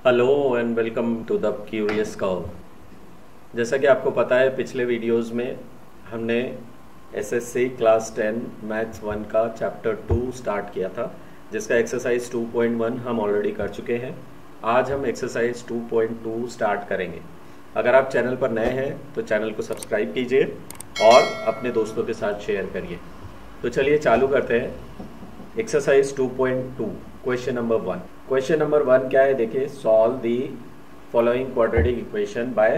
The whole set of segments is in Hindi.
Hello and welcome to the curious curve. जैसा कि आपको पता है, पिछले वीडियोस में हमने एसएससी क्लास 10 मैथ्स 1 का चैप्टर 2 स्टार्ट किया था, जिसका एक्सरसाइज 2.1 हम ऑलरेडी कर चुके हैं। आज हम एक्सरसाइज 2.2 स्टार्ट करेंगे। अगर आप चैनल पर नए हैं तो चैनल को सब्सक्राइब कीजिए और अपने दोस्तों के साथ शेयर करिए। तो चलिए चालू करते हैं। Exercise 2.2 question number 1। Question number 1 क्या है, देखिए, solve the following quadratic equation by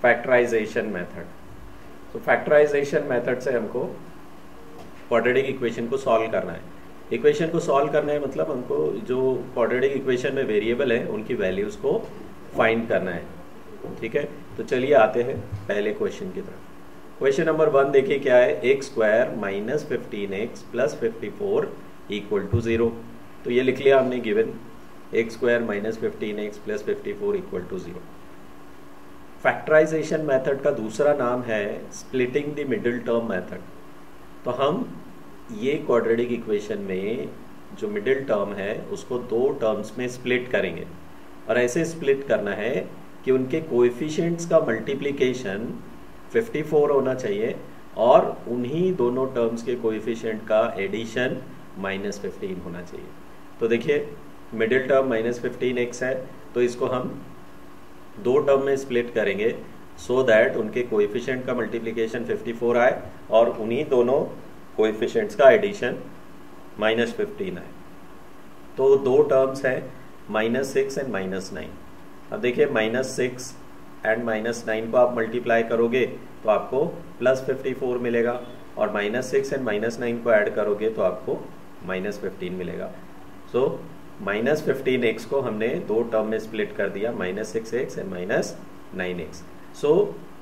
factorisation method. तो फैक्टराइजेशन मेथड से हमको क्वाड्रेटिक इक्वेशन को सॉल्व करना है। इक्वेशन को सॉल्व करना है मतलब हमको जो क्वाड्रेटिक इक्वेशन में वेरिएबल है उनकी वैल्यूज को फाइंड करना है। ठीक है, तो चलिए आते हैं पहले क्वेश्चन की तरफ। क्वेश्चन नंबर 1 देखिए क्या है, x square minus 15x plus 54 equal to 0। तो ये लिख लिया हमने given, x square minus 15x plus 54 equal to 0। Factorisation method का दूसरा नाम है splitting the middle term method. तो हम ये क्वाड्रेटिक इक्वेशन में जो मिडिल टर्म है उसको दो टर्म्स में स्प्लिट करेंगे, और ऐसे स्प्लिट करना है कि उनके कोएफिशिएंट्स का मल्टीप्लिकेशन 54 होना चाहिए और उन्हीं दोनों टर्म्स के कोएफिशिएंट का एडिशन -15 होना चाहिए। तो देखिए, मिडिल टर्म -15x है, तो इसको हम दो टर्म में स्प्लिट करेंगे सो दैट उनके कोएफिशिएंट का मल्टीप्लिकेशन 54 आए और उन्हीं दोनों कोएफिशिएंट्स का एडिशन -15 आए। तो दो टर्म्स है -6 एंड -9। अब देखिए, -6 एंड -9 को आप मल्टीप्लाई करोगे तो आपको +54 मिलेगा, और -6 एंड -9 को ऐड करोगे तो आपको -15 मिलेगा। सो -15x को हमने दो टर्म में स्प्लिट कर दिया, -6x एंड -9x। सो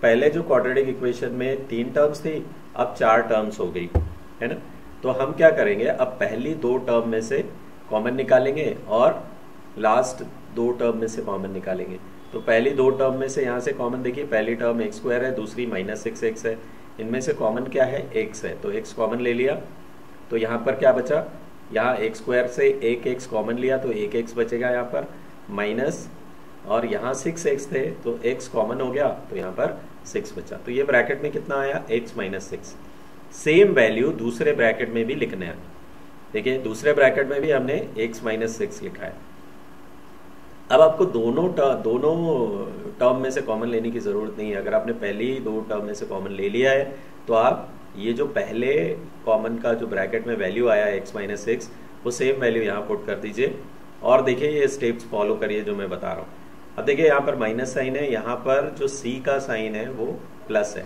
पहले जो क्वाड्रेटिक इक्वेशन में 3 टर्म्स थी, अब 4 टर्म्स हो गई है ना। तो हम क्या करेंगे, अब पहली दो टर्म में से कॉमन निकालेंगे और लास्ट दो टर्म में से कॉमन निकालेंगे। तो पहली दो टर्म में से यहाँ से कॉमन देखिए, पहली टर्म एक्स स्क्वायर है, दूसरी -6x है। इनमें से कॉमन क्या है, x है, तो x कॉमन ले लिया। तो यहाँ पर क्या बचा, यहाँ एक्स स्क्वायर से एक x कॉमन लिया तो एक x बचेगा यहाँ पर माइनस, और यहाँ 6x थे तो x कॉमन हो गया तो यहाँ पर 6 बचा। तो ये ब्रैकेट में कितना आया, x - 6। सेम वैल्यू दूसरे ब्रैकेट में भी लिखने हैं। देखिए, दूसरे ब्रैकेट में भी हमने x - 6 लिखा है। अब आपको दोनों टर्म में से कॉमन लेने की जरूरत नहीं है। अगर आपने पहली दो टर्म में से कॉमन ले लिया है तो आप ये जो पहले कॉमन का जो ब्रैकेट में वैल्यू आया x - 6, वो सेम वैल्यू यहाँ पुट कर दीजिए और देखिए ये स्टेप्स फॉलो करिए जो मैं बता रहा हूँ। अब देखिए, यहाँ पर माइनस साइन है, यहाँ पर जो c का साइन है वो प्लस है।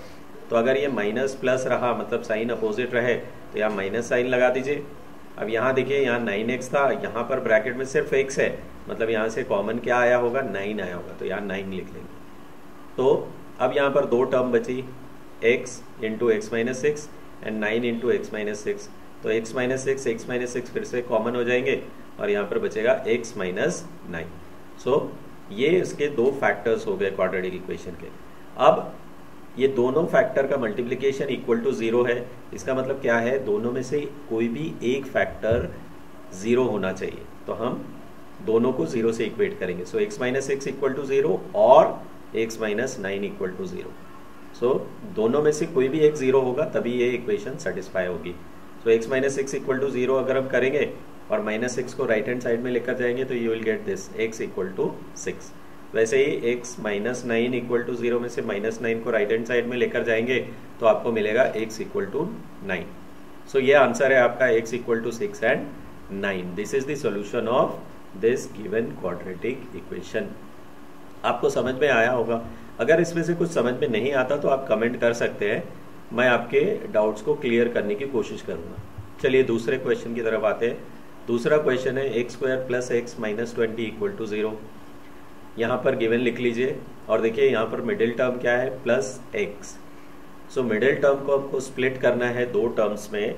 तो अगर ये माइनस प्लस रहा, मतलब साइन अपोजिट रहे, तो यहाँ माइनस साइन लगा दीजिए। अब यहाँ देखिए, यहाँ 9x था, यहाँ पर ब्रैकेट में सिर्फ x है, मतलब यहाँ से कॉमन क्या आया होगा, 9 आया होगा, तो यहाँ 9 लिख लेंगे। तो अब यहाँ पर दो टर्म बची, x into x - 6 and 9 into x - 6। तो x - 6 फिर से कॉमन हो जाएंगे और यहाँ पर बचेगा x - 9। सो ये इसके दो फैक्टर्स हो गए क्वाड्रेटिक इक्वेशन के। अब ये दोनों फैक्टर का मल्टीप्लिकेशन इक्वल टू 0 है। इसका मतलब क्या है, दोनों में से कोई भी एक फैक्टर 0 होना चाहिए। तो हम दोनों को 0 से इक्वेट करेंगे। सो x - 6 इक्वल टू 0 और x - 9 इक्वल टू 0। सो दोनों में से कोई भी एक 0 होगा तभी ये इक्वेशन सेटिस्फाई होगी। सो x - 6 इक्वल टू 0 अगर हम करेंगे और -6 को राइट हैंड साइड में लेकर जाएंगे तो you will get this x equal to 6। वैसे ही x - 9 इक्वल टू 0 में से -9 को राइट हैंड साइड में लेकर जाएंगे तो आपको मिलेगा x इक्वल टू 9। सो ये आंसर है आपका, x equal to 6 and 9। This is the solution of this given quadratic equation. आपको समझ में आया होगा। अगर इसमें से कुछ समझ में नहीं आता तो आप कमेंट कर सकते हैं, मैं आपके डाउट्स को क्लियर करने की कोशिश करूंगा। चलिए दूसरे क्वेश्चन की तरफ आते हैं। दूसरा क्वेश्चन है x square plus x - 20 equal to 0। यहाँ पर गिवन लिख लीजिए और देखिए यहाँ पर मिडिल टर्म क्या है, +x। सो मिडिल टर्म को आपको स्प्लिट करना है दो टर्म्स में,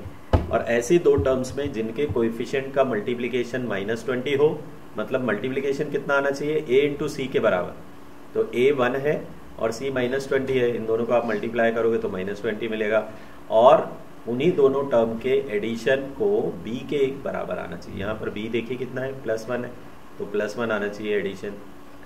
और ऐसी दो टर्म्स में जिनके कोएफिशिएंट का मल्टीप्लिकेशन -20 हो। मतलब मल्टीप्लिकेशन कितना आना चाहिए, a इंटू सी के बराबर। तो a 1 है और c -20 है, इन दोनों को आप मल्टीप्लाई करोगे तो -20 मिलेगा, और उन्हीं दोनों टर्म के एडिशन को b के एक बराबर आना चाहिए। यहाँ पर b देखिए कितना है, +1 है, तो +1 आना चाहिए एडिशन।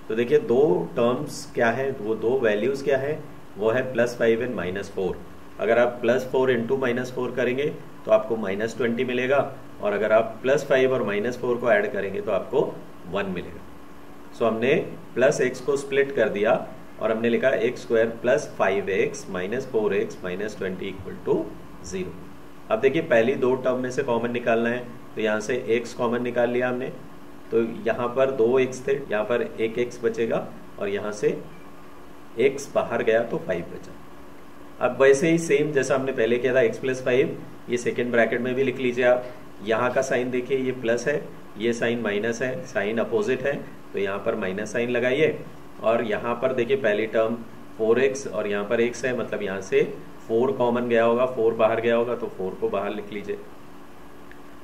तो देखिए दो टर्म्स क्या है, वो दो वैल्यूज क्या है, वो है +5 एंड -4। अगर आप +4 इंटू -4 करेंगे तो आपको -20 मिलेगा, और अगर आप +5 और -4 को ऐड करेंगे तो आपको 1 मिलेगा। सो हमने +x को स्प्लिट कर दिया और हमने लिखा x² + 5x - 4x - 20 = 0। अब देखिए पहली दो टर्म में से कॉमन निकालना है, तो यहाँ से x कॉमन निकाल लिया हमने, तो यहाँ पर 2x थे, यहाँ पर 1x बचेगा, और यहाँ से x बाहर गया तो 5 बचा। अब वैसे ही सेम जैसा हमने पहले किया था x + 5, ये सेकेंड ब्रैकेट में भी लिख लीजिए आप। यहाँ का साइन देखिए, ये प्लस है, ये साइन माइनस है, साइन अपोजिट है, तो यहाँ पर माइनस साइन लगाइए। और यहाँ पर देखिए पहली टर्म 4x और यहाँ पर x है, मतलब यहाँ से 4 कॉमन गया होगा, 4 बाहर गया होगा, तो 4 को बाहर लिख लीजिए।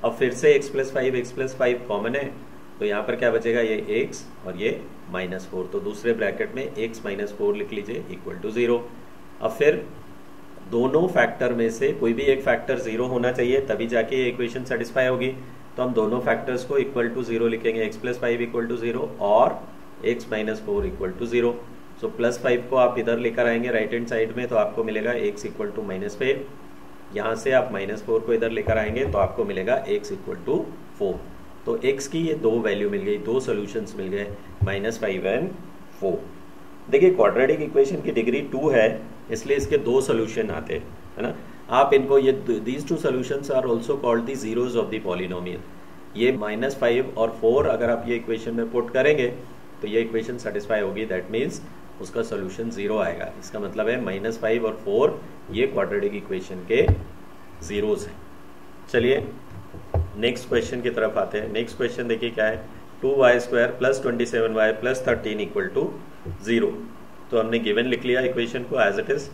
अब फिर से x + 5 कॉमन है, तो यहाँ पर क्या बचेगा, ये x और ये -4, तो दूसरे ब्रैकेट में x - 4 लिख लीजिए = 0। अब फिर दोनों फैक्टर में से कोई भी एक फैक्टर 0 होना चाहिए, तभी जाके ये इक्वेशन सेटिस्फाई होगी। तो हम दोनों फैक्टर्स को =0 लिखेंगे, x + 5 = 0 और x - 4 = 0। सो +5 को आप इधर लेकर आएंगे राइट हैंड साइड में, तो आपको मिलेगा x = -5। यहाँ से आप -4 को इधर लेकर आएंगे तो आपको मिलेगा x = 4। तो x की ये दो वैल्यू मिल गई, दो सॉल्यूशंस मिल गए, -5 एंड 4। देखिए क्वाड्रेटिक इक्वेशन की डिग्री 2 है, इसलिए इसके दो सॉल्यूशन आते हैं, है ना। आप इनको ये these two solutions are also called the zeros of the polynomial. ये -5 और 4 अगर आप ये इक्वेशन में पुट करेंगे तो ये इक्वेशन सेटिस्फाई होगी, दैट मीन्स उसका सॉल्यूशन 0 आएगा। इसका मतलब है -5 और 4 ये क्वाड्रेटिक इक्वेशन के जीरोस हैं। चलिए नेक्स्ट क्वेश्चन की तरफ आते हैं। नेक्स्ट क्वेश्चन देखिए क्या है, 2y² + 27y + 13 = 0। तो हमने गिवन लिख लिया इक्वेशन को एज इट इज।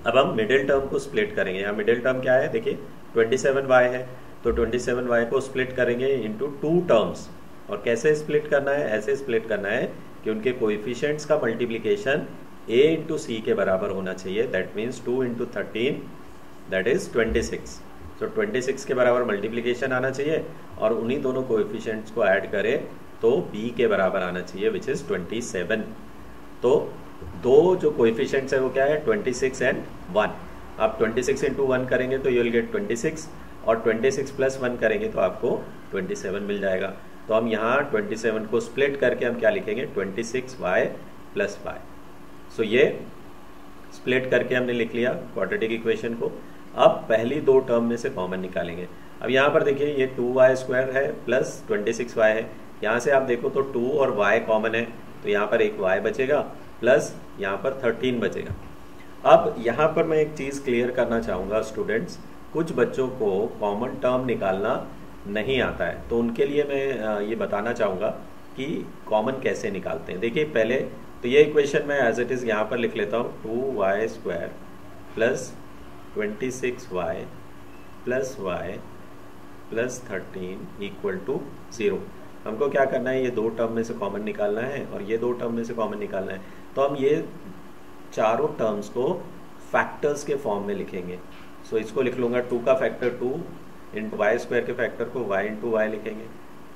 अब हम मिडिल टर्म को स्प्लिट करेंगे। यहाँ मिडिल टर्म क्या है, देखिए 27y है, तो 27y को स्प्लिट करेंगे इंटू 2 टर्म्स। और कैसे स्प्लिट करना है, ऐसे स्प्लिट करना है कि उनके कोएफिशिएंट्स का मल्टीप्लिकेशन a इंटू सी के बराबर होना चाहिए, दैट मीन्स 2 × 13 दैट इज 26। तो 26 के बराबर मल्टीप्लिकेशन आना चाहिए, और उन्हीं दोनों कोएफिशिएंट्स को ऐड करें तो b के बराबर आना चाहिए, विच इज 27। तो दो जो कोएफिशिएंट्स है वो क्या है, 26 एंड 1। आप 26 × 1 करेंगे तो यू विल गेट 26, और 26 + 1 करेंगे तो आपको 27 मिल जाएगा। तो हम यहाँ 27 को स्प्लिट करके हम क्या लिखेंगे, 26y + y। सो ये स्प्लिट करके हमने लिख लिया क्वाड्रेटिक इक्वेशन को। अब पहली दो टर्म में से कॉमन निकालेंगे। अब यहाँ पर देखिए ये 2y² है प्लस 26y है, यहाँ से आप देखो तो 2 और y कॉमन है, तो यहाँ पर एक y बचेगा, प्लस यहाँ पर 13 बचेगा। अब यहाँ पर मैं एक चीज़ क्लियर करना चाहूँगा स्टूडेंट्स, कुछ बच्चों को कॉमन टर्म निकालना नहीं आता है, तो उनके लिए मैं ये बताना चाहूँगा कि कॉमन कैसे निकालते हैं। देखिए पहले तो ये इक्वेशन मैं एज इट इज़ यहाँ पर लिख लेता हूँ, 2y² + 26y + y + 13 = 0। हमको क्या करना है, ये दो टर्म में से कॉमन निकालना है और ये दो टर्म में से कॉमन निकालना है। तो हम ये चारों टर्म्स को फैक्टर्स के फॉर्म में लिखेंगे। सो इसको लिख लूँगा 2 का फैक्टर 2 इंटू y² के फैक्टर को y इंटू y लिखेंगे,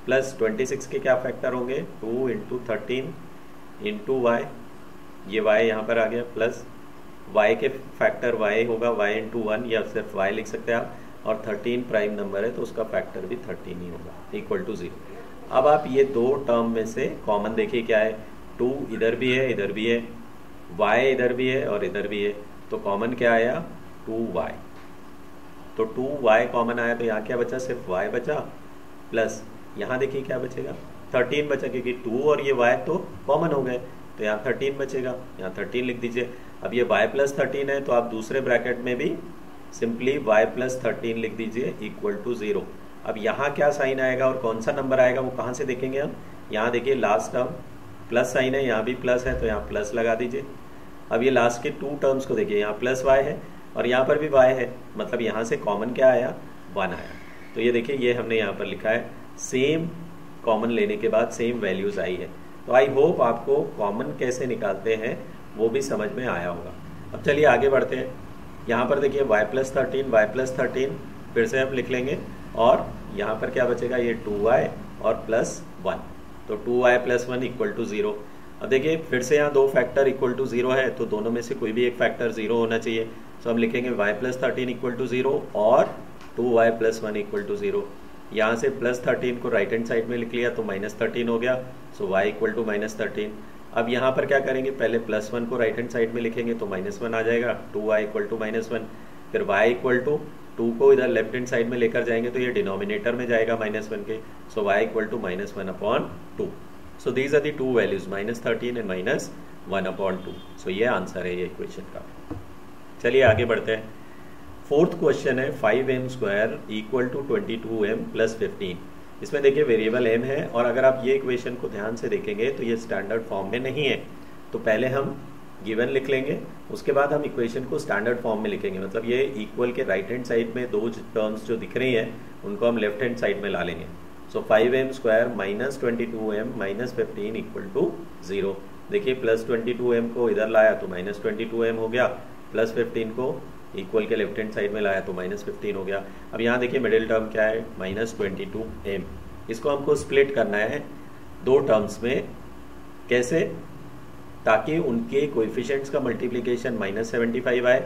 प्लस 26 के क्या फैक्टर होंगे, 2 × 13 इंटू y, ये y यहाँ पर आ गया, प्लस y के फैक्टर y होगा y इंटू 1, या सिर्फ y लिख सकते हैं आप, और 13 प्राइम नंबर है तो उसका फैक्टर भी 13 ही होगा, = 0। अब आप ये दो टर्म में से कॉमन देखिए क्या है, 2 इधर भी है, इधर भी है, y इधर भी है और इधर भी है, तो कॉमन क्या आया, 2y। तो 2y कॉमन आया, तो यहाँ क्या बचा, सिर्फ y बचा, प्लस यहाँ देखिए क्या बचेगा, 13 बचा, क्योंकि 2 और ये y तो कॉमन हो गए, तो यहाँ 13 बचेगा, यहाँ 13 लिख दीजिए। अब ये y + 13 है, तो आप दूसरे ब्रैकेट में भी सिंपली y + 13 लिख दीजिए, = 0। अब यहाँ क्या साइन आएगा और कौन सा नंबर आएगा वो कहाँ से देखेंगे हम, यहाँ देखिए लास्ट टर्म प्लस साइन है, यहाँ भी प्लस है, तो यहाँ प्लस लगा दीजिए। अब ये लास्ट के 2 टर्म्स को देखिए, यहाँ प्लस y है और यहाँ पर भी y है, मतलब यहाँ से कॉमन क्या आया, 1 आया। तो ये देखिए ये हमने यहाँ पर लिखा है, सेम कॉमन लेने के बाद सेम वैल्यूज आई है। तो आई होप आपको कॉमन कैसे निकालते हैं वो भी समझ में आया होगा। अब चलिए आगे बढ़ते हैं। यहाँ पर देखिए y + 13 फिर से हम लिख लेंगे, और यहाँ पर क्या बचेगा, ये 2y और +1, तो 2y + 1 = 0। अब देखिए फिर से यहाँ दो फैक्टर इक्वल टू 0 है, तो दोनों में से कोई भी एक फैक्टर 0 होना चाहिए। सो हम लिखेंगे y प्लस 13 इक्वल टू 0 और 2y प्लस 1 इक्वल टू 0। यहाँ से प्लस 13 को राइट हैंड साइड में लिख लिया तो माइनस 13 हो गया। सो y इक्वल टू माइनस 13। अब यहाँ पर क्या करेंगे, पहले प्लस 1 को राइट हैंड साइड में लिखेंगे तो माइनस 1 आ जाएगा, 2y इक्वल टू माइनस 1। फिर y इक्वल टू 2 को इधर लेफ्ट हैंड साइड में लेकर जाएंगे तो ये डिनोमिनेटर में जाएगा माइनस 1 के। So y equal to minus 1 upon 2। So these are the two values, minus 13 and minus 1 upon 2। So ये आंसर है ये इक्वेशन का। चलिए आगे बढ़ते हैं। फोर्थ क्वेश्चन है 5m square equal to 22m plus 15। इसमें देखिए वेरिएबल m है, और अगर आप ये इक्वेशन को ध्यान से देखेंगे तो ये स्टैंडर्ड फॉर्म में नहीं है। तो पहले हम गिवन लिख लेंगे, उसके बाद हम इक्वेशन को स्टैंडर्ड फॉर्म में लिखेंगे। मतलब ये इक्वल के राइट हैंड साइड में दो टर्म्स जो दिख रही हैं उनको हम लेफ्ट हैंड साइड में ला लेंगे। So 5m square minus 22m minus 15 equal to 0। देखिए प्लस 22m को इधर लाया तो माइनस 22m हो गया, प्लस 15 को इक्वल के लेफ्ट हैंड साइड में लाया तो माइनस 15 हो गया। अब यहाँ देखिए मिडिल टर्म क्या है, माइनस 22m। इसको हमको स्प्लिट करना है दो टर्म्स में। कैसे, ताकि उनके कोएफिशिएंट्स का मल्टीप्लिकेशन माइनस 75 आए,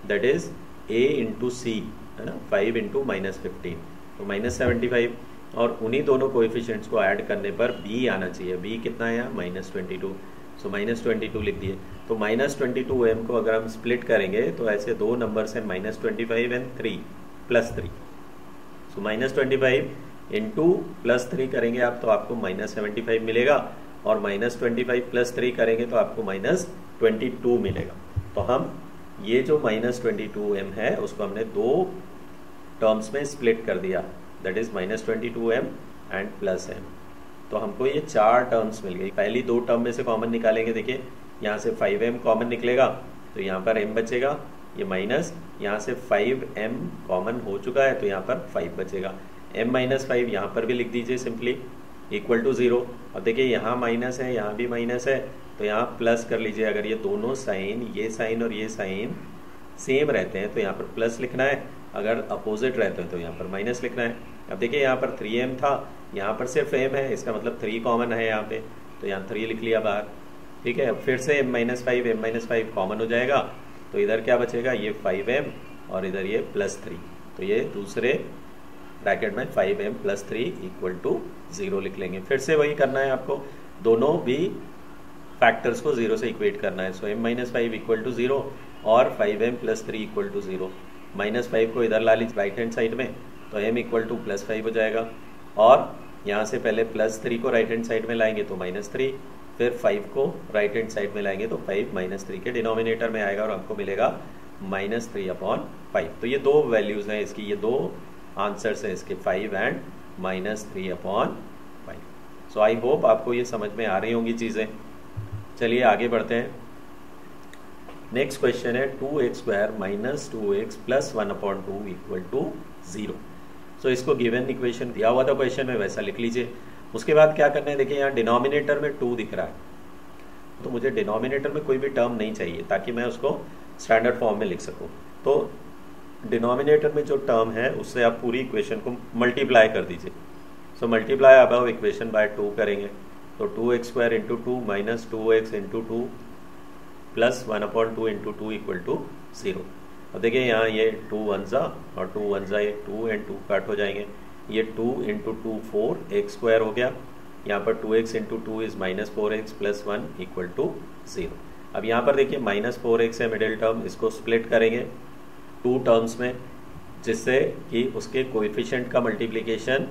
दैट इज a इंटू सी, है ना, 5 इंटू माइनस 15, तो माइनस 75। और उन्हीं दोनों कोएफिशिएंट्स को ऐड करने पर b आना चाहिए। b कितना है यहाँ, माइनस 22। सो माइनस 22 लिख दिए। तो माइनस 22m को अगर हम स्प्लिट करेंगे तो ऐसे दो नंबर्स हैं, minus 25 and 3 plus 3। So minus 25 into plus 3 करेंगे आप तो आपको माइनस 75 मिलेगा, और माइनस 25 प्लस 3 करेंगे तो आपको माइनस 22 मिलेगा। तो हम ये जो माइनस 22m है उसको हमने दो टर्म्स में स्प्लिट कर दिया, that is minus 22m and plus m। तो हमको ये चार टर्म्स मिल गई। पहली दो टर्म में से कॉमन निकालेंगे। देखिए यहाँ से 5m कॉमन निकलेगा तो यहाँ पर m बचेगा, ये माइनस, यहाँ से 5m कॉमन हो चुका है तो यहाँ पर 5 बचेगा। m माइनस 5 यहाँ पर भी लिख दीजिए सिंपली, इक्वल टू 0। अब देखिए यहाँ माइनस है, यहाँ भी माइनस है, तो यहाँ प्लस कर लीजिए। अगर ये दोनों साइन, ये साइन और ये साइन सेम रहते हैं तो यहाँ पर प्लस लिखना है, अगर अपोजिट रहते हैं तो यहाँ पर माइनस लिखना है। अब देखिए यहाँ पर 3m था, यहाँ पर सिर्फ m है, इसका मतलब 3 कॉमन है यहाँ पे, तो यहाँ 3 लिख लिया बाहर। ठीक है, अब फिर से m माइनस 5 कॉमन हो जाएगा, तो इधर क्या बचेगा, ये 5m और इधर ये प्लस 3। तो ये दूसरे ब्रैकेट में 5m प्लस 3 इक्वल टू 0 लिख लेंगे। फिर से वही करना है आपको, दोनों भी फैक्टर्स को 0 से इक्वेट करना है। सो m माइनस 5 इक्वल टू 0 और 5m plus 3 equal to 0। Minus 5 को इधर ला लीजिए राइट हैंड साइड में, तो m इक्वल टू प्लस 5 हो जाएगा। और यहाँ से पहले प्लस 3 को राइट हैंड साइड में लाएंगे तो माइनस 3, फिर 5 को राइट हैंड साइड में लाएंगे तो 5 माइनस 3 के डिनोमिनेटर में आएगा और आपको मिलेगा माइनस 3 अपॉन 5। तो ये दो वैल्यूज हैं इसकी, ये दो आंसर्स हैं इसके, 5 and minus 3 upon 5। So I hope आपको ये समझ में आ रही होंगी चीज़ें। चलिए आगे बढ़ते हैं। नेक्स्ट क्वेश्चन है 2x square minus 2x plus 1 upon 2 equal to 0। So इसको गिवन इक्वेशन दिया हुआ था क्वेश्चन में, वैसा लिख लीजिए। उसके बाद क्या करना है, देखिए यहाँ डिनोमिनेटर में 2 दिख रहा है, तो मुझे डिनोमिनेटर में कोई भी टर्म नहीं चाहिए ताकि मैं उसको स्टैंडर्ड फॉर्म में लिख सकूँ। तो डिनोमिनेटर में जो टर्म है उससे आप पूरी इक्वेशन को मल्टीप्लाई कर दीजिए। So multiply above equation by 2 करेंगे, तो 2x square into 2 minus 2x into 2 plus 1 upon 2 into 2 equal to 0। अब देखिए यहाँ ये 2 1 जा और 2 1 जा, ये 2 एंड 2 काट हो जाएंगे, ये 2 इंटू 2 4x स्क्वायर हो गया। यहाँ पर 2x into 2 is minus 4x plus 1 equal to 0। अब यहाँ पर देखिए माइनस 4x है मिडिल टर्म, इसको स्प्लिट करेंगे 2 टर्म्स में, जिससे कि उसके कोएफिशिएंट का मल्टीप्लिकेशन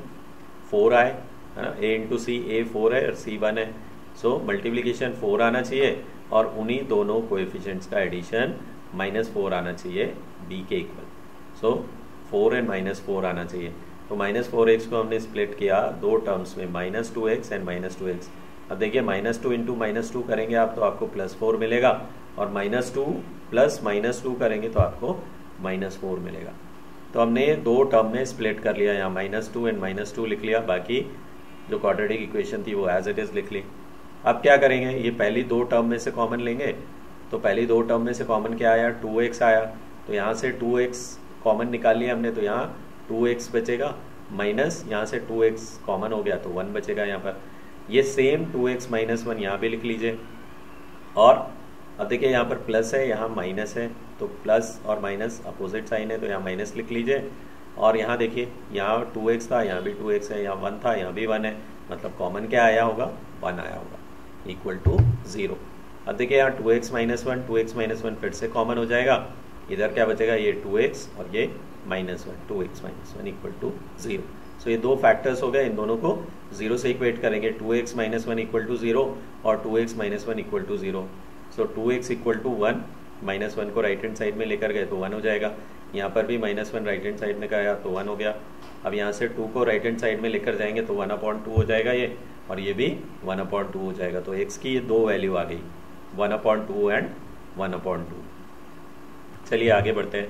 4 आए, है ना। a इंटू सी, a 4 है और c 1 है, सो मल्टीप्लिकेशन 4 आना चाहिए और उन्हीं दोनों कोएफिशिएंट्स का एडिशन माइनस 4 आना चाहिए b के इक्वल। सो 4 एंड माइनस 4 आना चाहिए। तो माइनस 4x को हमने स्प्लिट किया दो टर्म्स में, minus 2x and minus 2x। अब देखिए माइनस 2 इंटू माइनस 2 करेंगे आप तो आपको प्लस 4 मिलेगा, और माइनस 2 प्लस माइनस 2 करेंगे तो आपको माइनस 4 मिलेगा। तो हमने दो टर्म में स्प्लिट कर लिया, यहाँ माइनस 2 एंड माइनस 2 लिख लिया, बाकी जो क्वाड्रेटिक इक्वेशन थी वो एज इट इज लिख ली। अब क्या करेंगे, ये पहली दो टर्म में से कॉमन लेंगे, तो पहली दो टर्म में से कॉमन क्या आया, 2x आया, तो यहाँ से 2x कॉमन निकाल लिया हमने, तो यहाँ 2x बचेगा, माइनस यहाँ से 2x कॉमन हो गया तो 1 बचेगा यहाँ पर। ये सेम 2x माइनस 1 यहाँ भी लिख लीजिए। और अब देखिए यहाँ पर प्लस है, यहाँ माइनस है, तो प्लस और माइनस अपोजिट साइन है, तो यहाँ माइनस लिख लीजिए। और यहाँ देखिए यहाँ 2x था, यहाँ भी 2x है, यहाँ 1 था, यहाँ भी 1 है, मतलब कॉमन क्या आया होगा, 1 आया होगा, इक्वल टू 0। अब देखिए यहाँ 2x माइनस 1, 2x माइनस 1 फिर से कॉमन हो जाएगा, इधर क्या बचेगा, ये 2x और ये minus 1, 2x minus 1 equal to 0। So ये दो फैक्टर्स हो गए, इन दोनों को 0 से इक्वेट करेंगे, 2x माइनस 1 इक्वल टू 0 और 2x minus 1 equal to 0। So 2x equal to 1, minus 1 को राइट हैंड साइड में लेकर गए तो 1 हो जाएगा। यहाँ पर भी माइनस 1 राइट हैंड साइड में गया तो 1 हो गया। अब यहाँ से 2 को राइट हैंड साइड में लेकर जाएंगे तो 1/2 हो जाएगा ये, और ये भी 1/2 हो जाएगा। तो x की ये दो वैल्यू आ गई, 1/2 एंड 1/2। चलिए आगे बढ़ते हैं।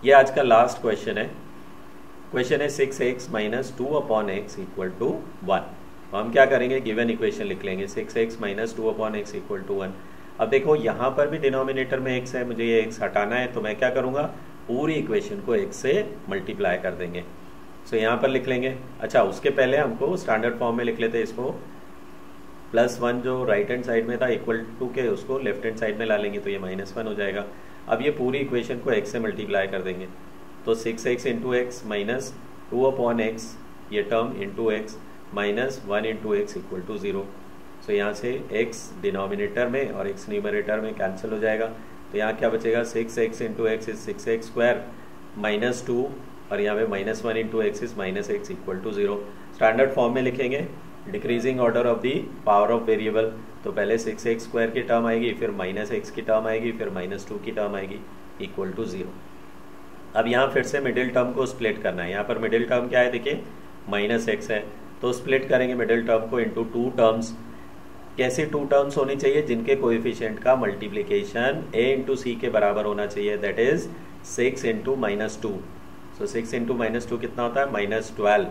ये आज का लास्ट क्वेश्चन है। क्वेश्चन है 6x minus 2/x equal to 1। तो हम क्या करेंगे, गिवन इक्वेशन लिख लेंगे, 6x minus 2/x equal to 1। अब देखो यहाँ पर भी डिनोमिनेटर में x है, मुझे ये x हटाना है, तो मैं क्या करूँगा, पूरी इक्वेशन को x से मल्टीप्लाई कर देंगे। सो यहाँ पर लिख लेंगे। अच्छा, उसके पहले हमको स्टैंडर्ड फॉर्म में लिख लेते हैं इसको, +1 जो राइट हैंड साइड में था इक्वल टू के उसको लेफ्ट हैंड साइड में ला लेंगे, तो ये -1 हो जाएगा। अब ये पूरी इक्वेशन को x से मल्टीप्लाई कर देंगे, तो 6x into x minus 2/x, ये term into x minus 1 into x equal to 0। So यहाँ से x डिनोमिनेटर में और x न्यूमरेटर में कैंसिल हो जाएगा, तो यहाँ क्या बचेगा, 6x into x is 6x square minus 2, और यहाँ पे -1 into x is -x equal to 0। Standard form में लिखेंगे, decreasing order of the power of variable, तो पहले 6x स्क्वायर की टर्म आएगी, फिर -x की टर्म आएगी, फिर -2 की टर्म आएगी, इक्वल टू 0। अब यहाँ फिर से मिडिल टर्म को स्प्लिट करना है। यहाँ पर मिडिल टर्म क्या है, देखिए -x है, तो स्प्लिट करेंगे मिडिल टर्म को इंटू 2 टर्म्स। कैसी 2 टर्म्स होनी चाहिए, जिनके कोएफिशिएंट का मल्टीप्लिकेशन a इंटू सी के बराबर होना चाहिए, that is 6 into -2। So 6 into -2 कितना होता है, -12,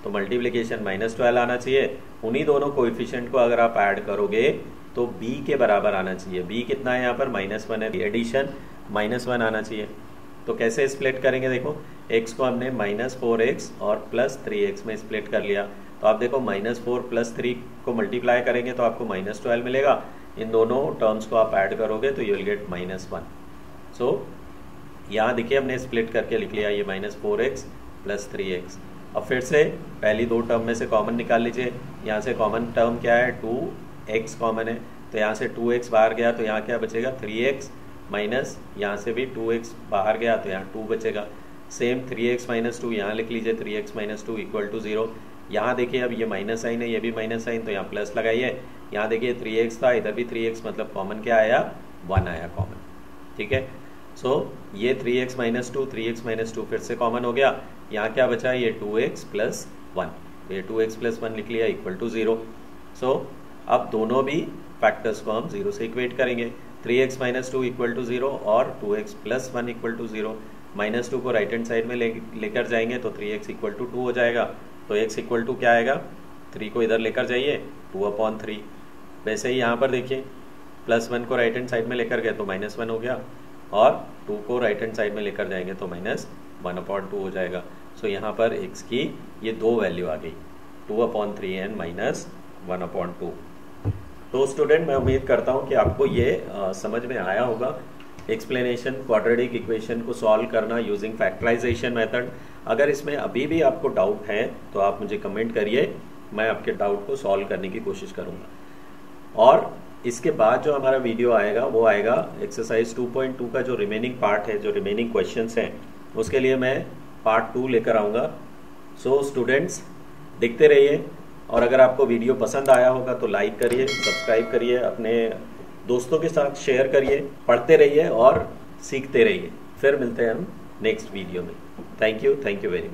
तो मल्टीप्लिकेशन -12 आना चाहिए। उन्हीं दोनों कोएफिशिएंट को अगर आप ऐड करोगे तो b के बराबर आना चाहिए। b कितना है यहाँ पर, -1 है, एडिशन -1 आना चाहिए। तो कैसे स्प्लिट करेंगे, देखो x को हमने -4x और +3x में स्प्लिट कर लिया, तो आप देखो -4 + 3 को मल्टीप्लाई करेंगे तो आपको -12 मिलेगा। इन दोनों टर्म्स को आप ऐड करोगे तो यू विल गेट -1। सो यहाँ देखिए हमने स्प्लिट करके लिख लिया, ये -4x + 3x। अब फिर से पहली दो टर्म में से कॉमन निकाल लीजिए। यहाँ से कॉमन टर्म क्या है, 2x कॉमन है, तो यहाँ से 2x बाहर गया, तो यहाँ क्या बचेगा, 3x माइनस, यहाँ से भी 2x बाहर गया तो यहाँ 2 बचेगा। सेम 3x माइनस 2 यहाँ लिख लीजिए, 3x माइनस 2 इक्वल टू 0। यहाँ देखिए अब ये माइनस साइन है, ये भी माइनस साइन, तो यहाँ प्लस लगाइए। यहाँ देखिए 3x था, इधर भी 3x, मतलब कॉमन क्या आया, 1 आया कॉमन, ठीक है। सो ये 3x माइनस 2, 3x माइनस 2 फिर से कॉमन हो गया। यहाँ क्या बचा, ये 2x प्लस 1, तो ये 2x प्लस 1 लिख लिया, इक्वल टू 0। सो अब दोनों भी फैक्टर्स को हम 0 से इक्वेट करेंगे, 3x माइनस 2 इक्वल टू 0 और 2x प्लस 1 इक्वल टू 0। -2 को राइट हैंड साइड में लेकर जाएंगे तो 3x इक्वल टू 2 हो जाएगा, तो x इक्वल टू क्या आएगा, 3 को इधर लेकर जाइए, 2/3। वैसे ही यहाँ पर देखिए +1 को राइट हैंड साइड में लेकर गए तो -1 हो गया, और 2 को राइट हैंड साइड में लेकर जाएंगे तो -1/2 हो जाएगा। सो यहाँ पर x की ये दो वैल्यू आ गई, 2/3 एंड -1/2। तो स्टूडेंट मैं उम्मीद करता हूँ कि आपको ये समझ में आया होगा, एक्सप्लेनेशन क्वाड्रेटिक इक्वेशन को सॉल्व करना यूजिंग फैक्टराइजेशन मेथड। अगर इसमें अभी भी आपको डाउट है तो आप मुझे कमेंट करिए, मैं आपके डाउट को सॉल्व करने की कोशिश करूँगा। और इसके बाद जो हमारा वीडियो आएगा वो आएगा एक्सरसाइज 2.2 का जो रिमेनिंग पार्ट है, जो रिमेनिंग क्वेश्चंस हैं, उसके लिए मैं पार्ट 2 लेकर आऊँगा। सो स्टूडेंट्स देखते रहिए, और अगर आपको वीडियो पसंद आया होगा तो लाइक करिए, सब्सक्राइब करिए, अपने दोस्तों के साथ शेयर करिए, पढ़ते रहिए और सीखते रहिए। फिर मिलते हैं हम नेक्स्ट वीडियो में। Thank you very much.